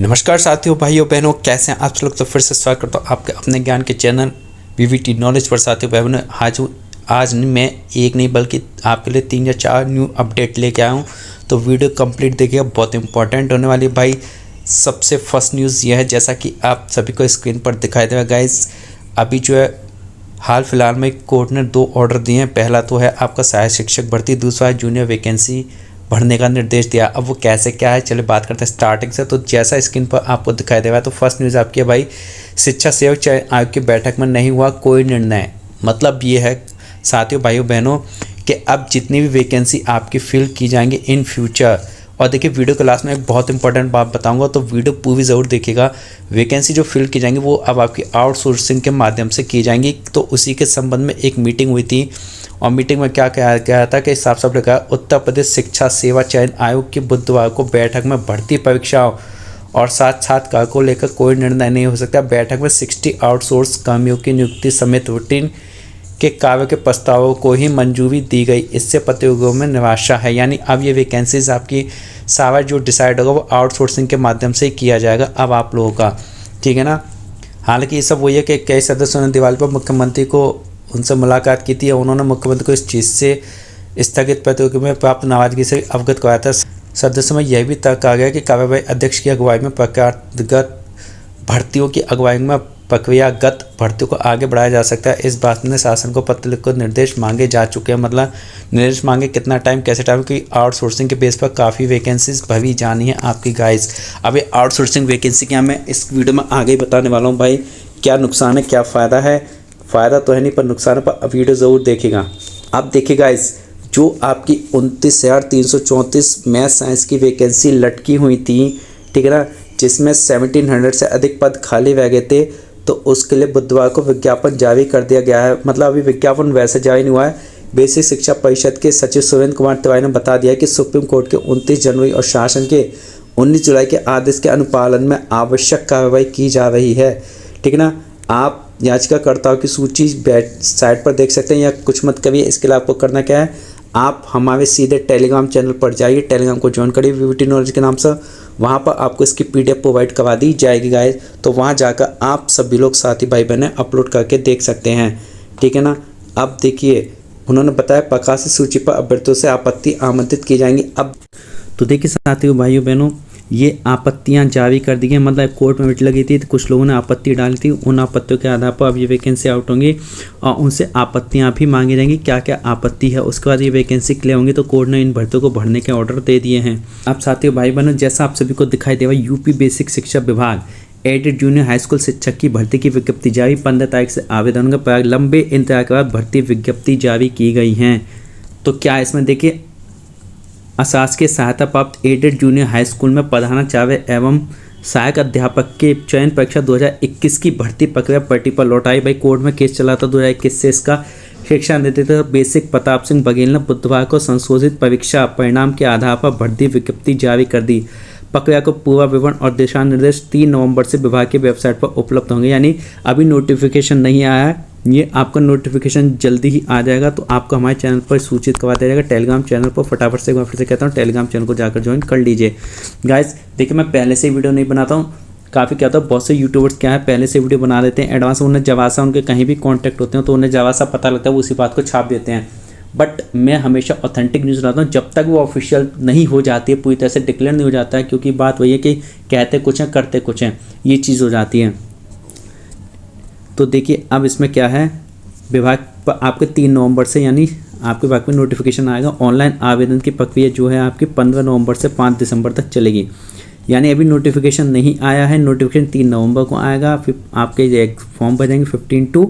नमस्कार साथियों, भाइयों बहनों, कैसे हैं आप सब लोग। तो फिर से स्वागत करता हूँ आपके अपने ज्ञान के चैनल वीवीटी नॉलेज पर। साथियों बहनों, आज मैं एक नहीं बल्कि आपके लिए 3 या 4 न्यू अपडेट लेके आया हूँ। तो वीडियो कंप्लीट देखिएगा, बहुत इंपॉर्टेंट होने वाली है भाई। सबसे फर्स्ट न्यूज़ यह है, जैसा कि आप सभी को स्क्रीन पर दिखाई देगा गाइस, अभी जो है हाल फिलहाल में कोर्ट ने 2 ऑर्डर दिए हैं। पहला तो है आपका सहायक शिक्षक भर्ती, दूसरा है जूनियर वैकेंसी भरने का निर्देश दिया। अब वो कैसे क्या है, चलिए बात करते हैं स्टार्टिंग से। तो जैसा स्क्रीन पर आपको दिखाई दे रहा है, तो फर्स्ट न्यूज़ आपकी है भाई, शिक्षा सेवक चयन आयोग की बैठक में नहीं हुआ कोई निर्णय। मतलब ये है साथियों, भाइयों बहनों, कि अब जितनी भी वैकेंसी आपकी फिल की जाएंगी इन फ्यूचर, और देखिए वीडियो के लास्ट में एक बहुत इंपॉर्टेंट बात बताऊंगा, तो वीडियो पूरी ज़रूर देखिएगा। वैकेंसी जो फिल की जाएंगी वो अब आपकी आउटसोर्सिंग के माध्यम से की जाएंगी। तो उसी के संबंध में एक मीटिंग हुई थी, और मीटिंग में क्या कहा गया था कि साफ साफ लिखा, उत्तर प्रदेश शिक्षा सेवा चयन आयोग की बुधवार को बैठक में भर्ती परीक्षाओं और साक्षात्कार को लेकर कोई निर्णय नहीं हो सकता। बैठक में 60 आउटसोर्स कर्मियों की नियुक्ति समेत रूटीन के कार्य के प्रस्तावों को ही मंजूरी दी गई। इससे प्रतियोगियों में निराशा है, यानी अब ये वैकेंसीज आपकी सारा जो डिसाइड होगा वो आउटसोर्सिंग के माध्यम से ही किया जाएगा अब आप लोगों का, ठीक है ना। हालांकि ये सब वही है कि कई सदस्यों ने दिवाली पर मुख्यमंत्री को उनसे मुलाकात की थी, और उन्होंने मुख्यमंत्री को इस चीज़ से स्थगित प्रतियोगिता में प्राप्त नाराजगी से अवगत कराया था। सदस्यों में यह भी तय कहा गया कि कार्यवाही अध्यक्ष की अगुवाई में प्रक्रियागत भर्तियों को आगे बढ़ाया जा सकता है। इस बात में शासन को पत्र लिखकर निर्देश मांगे जा चुके हैं। मतलब निर्देश मांगे कितना टाइम, कैसे टाइम, की आउटसोर्सिंग के बेस पर काफ़ी वैकेंसीज भरी जानी है आपकी गाइस। अब ये आउटसोर्सिंग वैकेंसी क्या मैं इस वीडियो में आगे ही बताने वाला हूँ भाई, क्या नुकसान है क्या फ़ायदा है। फ़ायदा तो है नहीं पर नुकसान है, पर वीडियो ज़रूर देखिएगा। अब देखिएगा इस जो आपकी 29,334 मैथ साइंस की वैकेंसी लटकी हुई थी, ठीक है ना, जिसमें 1700 से अधिक पद खाली रह गए थे, तो उसके लिए बुधवार को विज्ञापन जारी कर दिया गया है। मतलब अभी विज्ञापन वैसे जारी नहीं हुआ है। बेसिक शिक्षा परिषद के सचिव सुरेंद्र कुमार तिवारी ने बता दिया कि सुप्रीम कोर्ट के 29 जनवरी और शासन के 19 जुलाई के आदेश के अनुपालन में आवश्यक कार्रवाई की जा रही है, ठीक है ना। आप याचिकाकर्ताओं की सूची साइट पर देख सकते हैं, या कुछ मत करिए। इसके लिए आपको करना क्या है, आप हमारे सीधे टेलीग्राम चैनल पर जाइए, टेलीग्राम को ज्वाइन करिए वीवीटी नॉलेज के नाम से। वहाँ पर आपको इसकी PDF प्रोवाइड करवा दी जाएगी गाइस। तो वहाँ जाकर आप सभी लोग साथी भाई बहनें अपलोड करके देख सकते हैं, ठीक है ना। अब देखिए उन्होंने बताया प्रकाशित सूची पर अभ्यर्थियों से आपत्ति आमंत्रित की जाएंगी। अब तो देखिए साथियों भाइयों बहनों, ये आपत्तियां जारी कर दी गई। मतलब कोर्ट में मिट लगी थी तो कुछ लोगों ने आपत्ति डाली थी, उन आपत्तियों के आधार पर अब ये वैकेंसी आउट होंगी और उनसे आपत्तियां भी मांगी जाएंगी। क्या क्या आपत्ति है, उसके बाद ये वैकेंसी क्लियर होंगी। तो कोर्ट ने इन भर्तियों को भरने के ऑर्डर दे दिए हैं। अब साथियों भाई बहनों, जैसा आप सभी को दिखाई देगा, यूपी बेसिक शिक्षा विभाग एडेड जूनियर हाई स्कूल शिक्षक की भर्ती की विज्ञप्ति जारी। 15 तारीख से आवेदन का लंबे इंतजार के बाद भर्ती विज्ञप्ति जारी की गई हैं। तो क्या इसमें देखिए, अशासकीय सहायता प्राप्त एडेड जूनियर हाई स्कूल में प्रधानाचार्य एवं सहायक अध्यापक के चयन परीक्षा 2021 की भर्ती प्रक्रिया पट्टी पर लौटाई। भाई कोर्ट में केस चला था 2021 से। इसका शिक्षा निदेशक बेसिक प्रताप सिंह बघेल ने बुधवार को संशोधित परीक्षा परिणाम के आधार पर भर्ती विज्ञप्ति जारी कर दी। प्रक्रिया को पूरा विवरण और दिशा निर्देश 3 नवंबर से विभाग की वेबसाइट पर उपलब्ध होंगे। यानी अभी नोटिफिकेशन नहीं आया है, ये आपका नोटिफिकेशन जल्दी ही आ जाएगा। तो आपको हमारे चैनल पर सूचित करवा दिया जाएगा। टेलीग्राम चैनल पर फटाफट से एक बार फिर से कहता हूँ, टेलीग्राम चैनल को जाकर ज्वाइन कर लीजिए गाइस। देखिए मैं पहले से वीडियो नहीं बनाता हूँ, काफ़ी क्या होता है, बहुत से यूट्यूबर्स क्या है पहले से वीडियो बना देते हैं एडवांस। उन्हें जवासा उनके कहीं भी कॉन्टैक्ट होते हैं तो उन्हें जवासा पता लगता है, वो उसी बात को छाप देते हैं। बट मैं हमेशा ऑथेंटिक न्यूज़ लाता हूँ जब तक वो ऑफिशियल नहीं हो जाती है, पूरी तरह से डिक्लेयर नहीं हो जाता है। क्योंकि बात वही है कि कहते कुछ हैं करते कुछ हैं, ये चीज़ हो जाती है। तो देखिए अब इसमें क्या है, विभाग पर आपके 3 नवंबर से यानी आपके विभाग में नोटिफिकेशन आएगा। ऑनलाइन आवेदन की प्रक्रिया जो है आपकी 15 नवंबर से 5 दिसंबर तक चलेगी। यानी अभी नोटिफिकेशन नहीं आया है, नोटिफिकेशन 3 नवंबर को आएगा। फिर आपके फॉर्म भरेंगे 15 to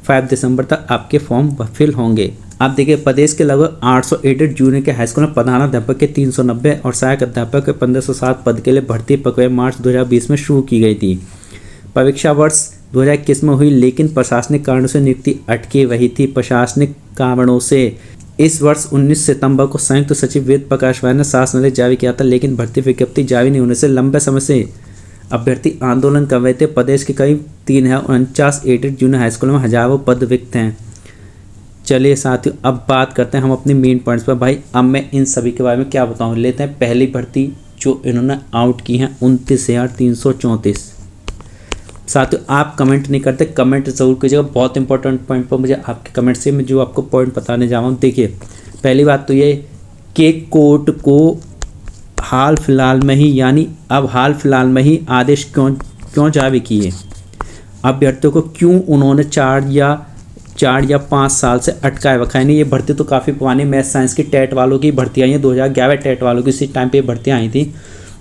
5 दिसंबर तक आपके फॉर्म फिल होंगे। आप देखिए प्रदेश के लगभग 800 एडेड जूनियर के हाई स्कूल में प्रधानाध्यापक के 390 और सहायक अध्यापक के 1507 पद के लिए भर्ती प्रक्रिया मार्च 2020 में शुरू की गई थी। परीक्षा वर्ष 2021 में हुई, लेकिन प्रशासनिक कारणों से नियुक्ति अटकी रही थी। प्रशासनिक कारणों से इस वर्ष 19 सितंबर को संयुक्त सचिव वेद प्रकाश राय ने शासन निर्देश जारी किया था, लेकिन भर्ती विज्ञप्ति जारी नहीं होने से लंबे समय से अभ्यर्थी आंदोलन कर रहे थे। प्रदेश के करीब 349 एडेड जूनियर हाई स्कूल में हजारों पद रिक्त हैं। चलिए साथियों अब बात करते हैं हम अपने मेन पॉइंट्स पर। भाई अब मैं इन सभी के बारे में क्या बताऊँ, लेते हैं पहली भर्ती जो इन्होंने आउट की हैं 29,334। साथियों आप कमेंट नहीं करते, कमेंट ज़रूर कीजिएगा। बहुत इंपॉर्टेंट पॉइंट पर मुझे आपके कमेंट से मैं जो आपको पॉइंट बताने जा रहा हूँ। देखिए पहली बात तो ये कि कोर्ट को हाल फिलहाल में ही, यानी अब हाल फिलहाल में ही आदेश क्यों जारी किए, अभ्यर्थियों को क्यों उन्होंने 4 या 5 साल से अटकाए रखा है। नहीं, ये भर्ती तो काफ़ी पुरानी मैथ साइंस की टेट वालों की भर्ती आई है, 2011 टेट वालों की इसी टाइम पे भर्तियाँ आई थी,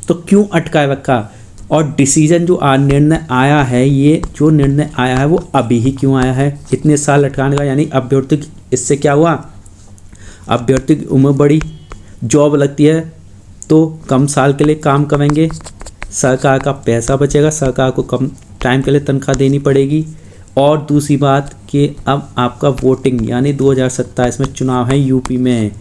तो क्यों अटकाए रखा। और डिसीजन जो निर्णय आया है, ये जो निर्णय आया है वो अभी ही क्यों आया है इतने साल अटकाने का। यानी अभ्यर्थी इससे क्या हुआ, अभ्यर्थी की उम्र बढ़ी, जॉब लगती है तो कम साल के लिए काम करेंगे, सरकार का पैसा बचेगा, सरकार को कम टाइम के लिए तनख्वाह देनी पड़ेगी। और दूसरी बात कि अब आपका वोटिंग यानी 2027 में चुनाव है यूपी में,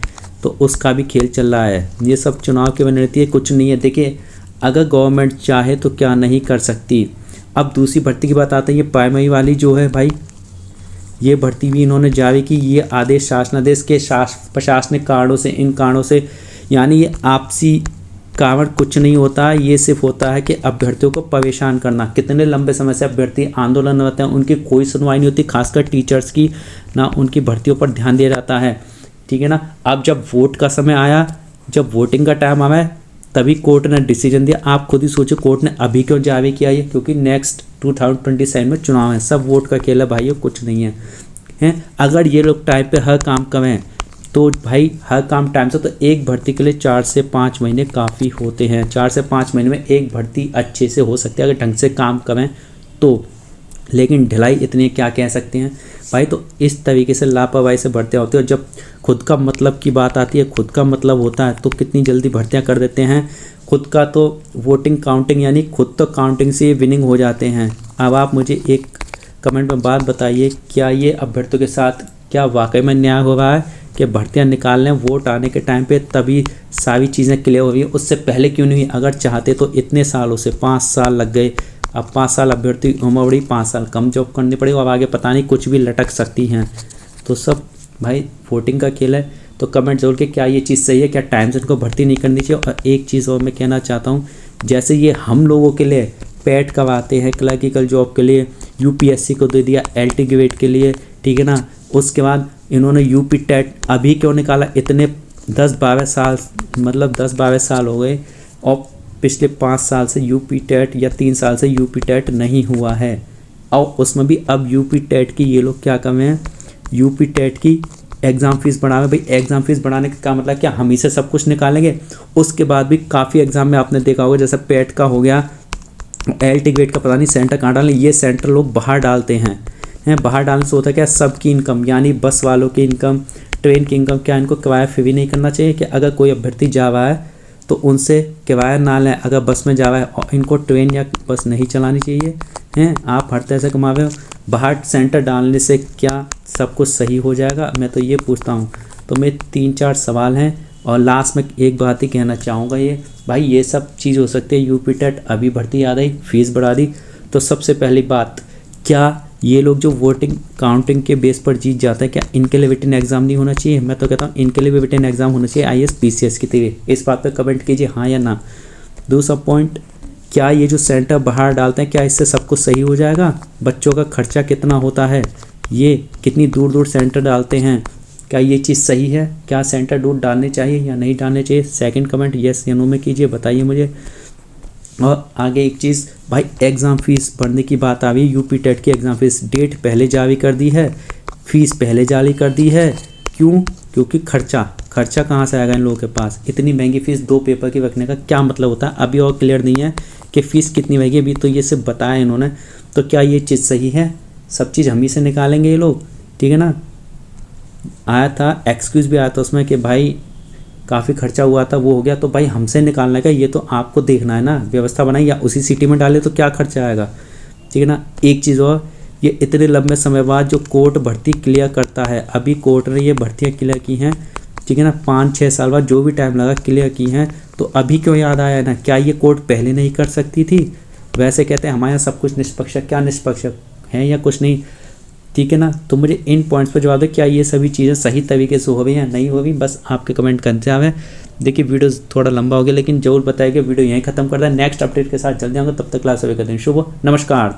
तो उसका भी खेल चल रहा है। ये सब चुनाव की रणनीति है, कुछ नहीं है। देखिए अगर गवर्नमेंट चाहे तो क्या नहीं कर सकती। अब दूसरी भर्ती की बात आती है, ये प्राइमरी वाली जो है भाई, ये भर्ती भी इन्होंने जारी की। ये आदेश शासनादेश के प्रशासनिक कारणों से, इन कारणों से, यानी ये आपसी कारण कुछ नहीं होता, ये सिर्फ होता है कि अभ्यर्थियों को परेशान करना। कितने लंबे समय से अभ्यर्थी आंदोलन रहते हैं, उनकी कोई सुनवाई नहीं होती, खासकर टीचर्स की, ना उनकी भर्तियों पर ध्यान दिया जाता है। ठीक है ना। अब जब वोट का समय आया, जब वोटिंग का टाइम आया, तभी कोर्ट ने डिसीजन दिया। आप खुद ही सोचो कोर्ट ने अभी क्यों जारी किया ये, क्योंकि नेक्स्ट 2027 में चुनाव है, सब वोट का खेल है भाई, कुछ नहीं है। अगर ये लोग टाइम पे हर काम करें तो भाई हर काम टाइम से, तो एक भर्ती के लिए 4 से 5 महीने काफ़ी होते हैं। 4 से 5 महीने में एक भर्ती अच्छे से हो सकती है अगर ढंग से काम करें तो। लेकिन ढिलाई इतनी क्या कह सकते हैं भाई। तो इस तरीके से लापरवाही से भर्तियाँ होती है। और जब खुद का मतलब की बात आती है, खुद का मतलब होता है, तो कितनी जल्दी भर्तियाँ कर देते हैं। खुद का तो वोटिंग काउंटिंग, यानी खुद तो काउंटिंग से विनिंग हो जाते हैं। अब आप मुझे एक कमेंट में बात बताइए, क्या ये अभ्यर्थियों के साथ क्या वाकई में न्याय हो रहा है कि भर्तियाँ निकालने वोट आने के टाइम पे तभी सारी चीज़ें क्लियर हो रही है, उससे पहले क्यों नहीं हुई। अगर चाहते तो इतने सालों से 5 साल लग गए। अब 5 साल अभ्यर्थी उम्र बढ़ी, 5 साल कम जॉब करनी पड़ेगी, अब आगे पता नहीं कुछ भी लटक सकती हैं। तो सब भाई वोटिंग का खेल है। तो कमेंट जरूर के क्या ये चीज़ सही है, क्या टाइम से इनको भर्ती नहीं करनी चाहिए। और एक चीज़ और मैं कहना चाहता हूँ, जैसे ये हम लोगों के लिए पैट करवाते हैं क्लर्किकल जॉब के लिए, यूपीएससी को दे दिया एलटी ग्रेड के लिए, ठीक है ना। उसके बाद इन्होंने यूपी टेट अभी क्यों निकाला, इतने 10-12 साल, मतलब 10-12 साल हो गए और पिछले 5 साल से यूपी टेट या 3 साल से यूपी टेट नहीं हुआ है। और उसमें भी अब यूपी टेट की ये लोग क्या कर रहे हैं, यूपी टेट की एग्ज़ाम फीस बढ़ा रहे। भाई एग्ज़ाम फीस बढ़ाने का मतलब क्या, हम ही से सब कुछ निकालेंगे। उसके बाद भी काफ़ी एग्ज़ाम में आपने देखा होगा, जैसे पेट का हो गया, एलटी ग्रेड का पता नहीं सेंटर कहाँ डालें, ये सेंटर लोग बाहर डालते हैं। बाहर डालने से होता है क्या, सबकी इनकम, यानी बस वालों की इनकम, ट्रेन की इनकम, क्या इनको किराया फ्री नहीं करना चाहिए कि अगर कोई अभ्यर्थी जा रहा है तो उनसे किराया ना लें, अगर बस में जा रहा है और इनको ट्रेन या बस नहीं चलानी चाहिए। आप हर तरह से कमा रहे हो, बाहर सेंटर डालने से क्या सब कुछ सही हो जाएगा, मैं तो ये पूछता हूँ। तो मेरे 3-4 सवाल हैं और लास्ट में एक बात ही कहना चाहूँगा, ये भाई ये सब चीज़ हो सकती है। यूपी टेट अभी भर्ती आ रही, फीस बढ़ा दी, तो सबसे पहली बात, क्या ये लोग जो वोटिंग काउंटिंग के बेस पर जीत जाते हैं, क्या इनके लिए रिटन एग्जाम नहीं होना चाहिए। मैं तो कहता हूँ इनके लिए भी रिटन एग्जाम होना चाहिए आईएएस पीसीएस की तरह। इस बात पर कमेंट कीजिए हाँ या ना। दूसरा पॉइंट, क्या ये जो सेंटर बाहर डालते हैं, क्या इससे सब कुछ सही हो जाएगा। बच्चों का खर्चा कितना होता है, ये कितनी दूर दूर सेंटर डालते हैं, क्या ये चीज़ सही है, क्या सेंटर दूर डालने चाहिए या नहीं डालने चाहिए। सेकंड कमेंट येस या नो में कीजिए, बताइए मुझे। और आगे एक चीज़ भाई, एग्ज़ाम फ़ीस भरने की बात आ रही है। यूपी टेट की एग्ज़ाम फ़ीस डेट पहले जारी कर दी है, फ़ीस पहले जारी कर दी है। क्यों, क्योंकि खर्चा कहाँ से आएगा इन लोगों के पास। इतनी महंगी फ़ीस 2 पेपर की रखने का क्या मतलब होता है, अभी और क्लियर नहीं है कि फ़ीस कितनी महंगी, अभी तो ये सिर्फ बताया इन्होंने। तो क्या ये चीज़ सही है, सब चीज़ हम ही से निकालेंगे ये लोग, ठीक है ना। आया था एक्सक्यूज़ भी आया था उसमें कि भाई काफ़ी खर्चा हुआ था, वो हो गया, तो भाई हमसे निकालने का ये तो आपको देखना है ना, व्यवस्था बनाई, या उसी सिटी में डाले तो क्या खर्चा आएगा, ठीक है ना। एक चीज़ और, ये इतने लंबे समय बाद जो कोर्ट भर्ती क्लियर करता है, अभी कोर्ट ने ये भर्तियाँ क्लियर की हैं, ठीक है ना, 5-6 साल बाद जो भी टाइम लगा क्लियर की हैं, तो अभी क्यों याद आया ना, क्या ये कोर्ट पहले नहीं कर सकती थी। वैसे कहते हैं हमारे यहाँ सब कुछ निष्पक्ष, क्या निष्पक्ष है या कुछ नहीं। ठीक है ना। तो मुझे इन पॉइंट्स पर जवाब दे, क्या ये सभी चीज़ें सही तरीके से हो गई या नहीं हो गई, बस आपके कमेंट करते आवे। देखिए वीडियो थोड़ा लंबा हो गया, लेकिन जरूर बताइए कि वीडियो यहीं खत्म कर दें। नेक्स्ट अपडेट के साथ जल्दी आऊँगा, तब तक क्लास अवे करते हैं। शुभ नमस्कार।